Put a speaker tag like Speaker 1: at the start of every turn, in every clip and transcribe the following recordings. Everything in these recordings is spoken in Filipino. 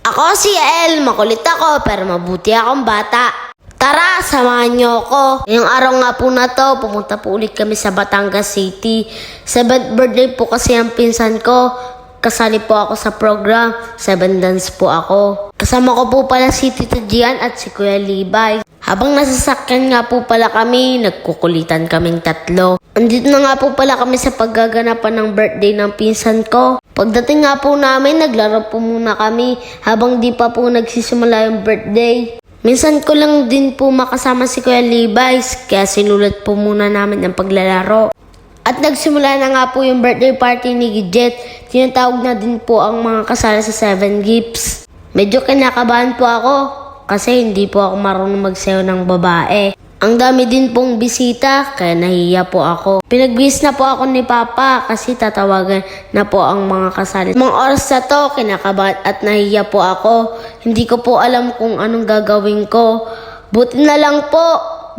Speaker 1: Ako si El, makulit ako pero mabuti akong bata. Tara, samahan niyo ako. Ngayong araw nga po na to, pumunta po ulit kami sa Batangas City. 7th birthday po kasi ang pinsan ko. Kasali po ako sa program, 7 dance po ako. Kasama ko po pala si Tito Gian at si Kuya Libay. Habang nasasakyan nga po pala kami, nagkukulitan kaming tatlo. Andito na nga po pala kami sa paggaganapan ng birthday ng pinsan ko. Pagdating nga po namin, naglaro po muna kami habang di pa po nagsisimula yung birthday. Minsan ko lang din po makasama si Kuya Libay, kaya sinulat po muna namin ang paglalaro. At nagsimula na nga po yung birthday party ni Gidget. Tinatawag na din po ang mga kasala sa 7 gifts. Medyo kinakabahan po ako kasi hindi po ako marunong magsayaw ng babae. Ang dami din pong bisita kaya nahiya po ako. Pinagbihis na po ako ni Papa kasi tatawagan na po ang mga kasali. Mga oras na to, kinakabahan at nahiya po ako. Hindi ko po alam kung anong gagawin ko. Buti na lang po,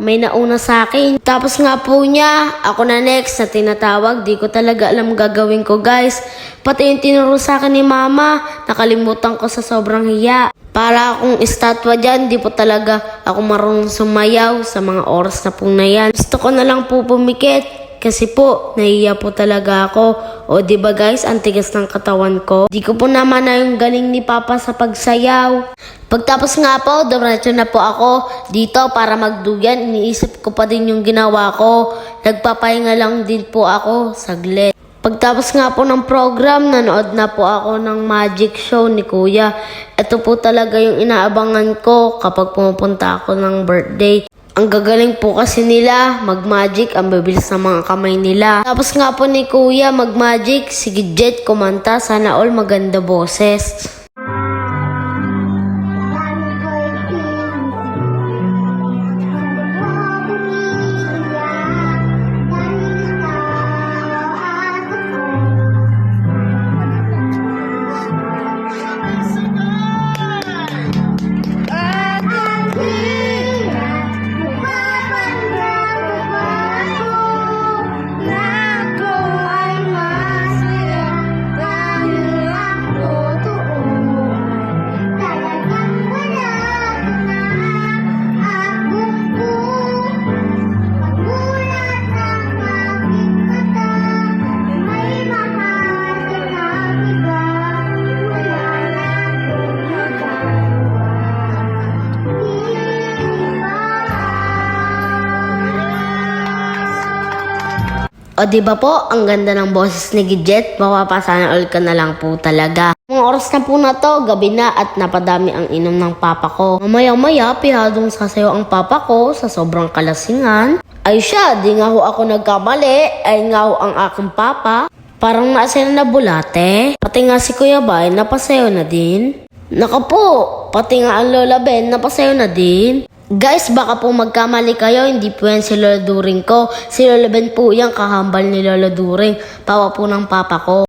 Speaker 1: may nauna sa akin. Tapos nga po niya, ako na next na tinatawag. Di ko talaga alam gagawin ko, guys. Pati yung tinuro sa akin ni Mama, nakalimutan ko sa sobrang hiya. Para akong estatwa dyan, di po talaga ako marunong sumayaw sa mga oras na po na yan. Gusto ko na lang po pumikit kasi po, nahiya po talaga ako. O diba guys, ang tigas ng katawan ko. Di ko po naman na yung galing ni Papa sa pagsayaw. Pagtapos nga po, dumiretso na po ako dito para magduyan. Iniisip ko pa din yung ginawa ko. Nagpapahinga lang din po ako saglit. Pagtapos nga po ng program, nanood na po ako ng magic show ni Kuya. Ito po talaga yung inaabangan ko kapag pumupunta ako ng birthday. Ang gagaling po kasi nila, mag-magic, ang bibilis ng mga kamay nila. Tapos nga po ni Kuya, mag-magic, si Gidget kumanta, sana all maganda boses. O diba po, ang ganda ng boses ni Gidget, mapapasana all ka na lang po talaga. Mga oras na po na to, gabi na at napadami ang inom ng papa ko. Mamaya-maya, pihadong sasayaw ang papa ko sa sobrang kalasingan. Ay siya, di nga ho ako nagkamali, ay nga ho ang aking papa. Parang naasayaw na bulate. Pati nga si Kuya Bay, napasayaw na din. Naka po, pati nga ang Lola Ben, napasayaw na din. Guys, baka po magkamali kayo, hindi po yan si Lola During ko. Si Lola Ben po yan, kahambal ni Lola During. Pawa po ng papa ko.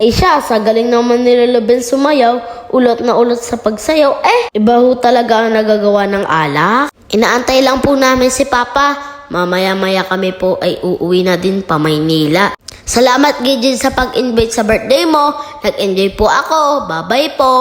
Speaker 1: Eh siya, sa galing naman ni Lola Ben sumayaw, ulot na ulot sa pagsayaw, iba ho talaga ang nagagawa ng alak. Inaantay lang po namin si Papa. Mamaya-maya kami po ay uuwi na din pa Maynila. Salamat Gidget sa pag-invite sa birthday mo. Nag-enjoy po ako. Bye-bye po.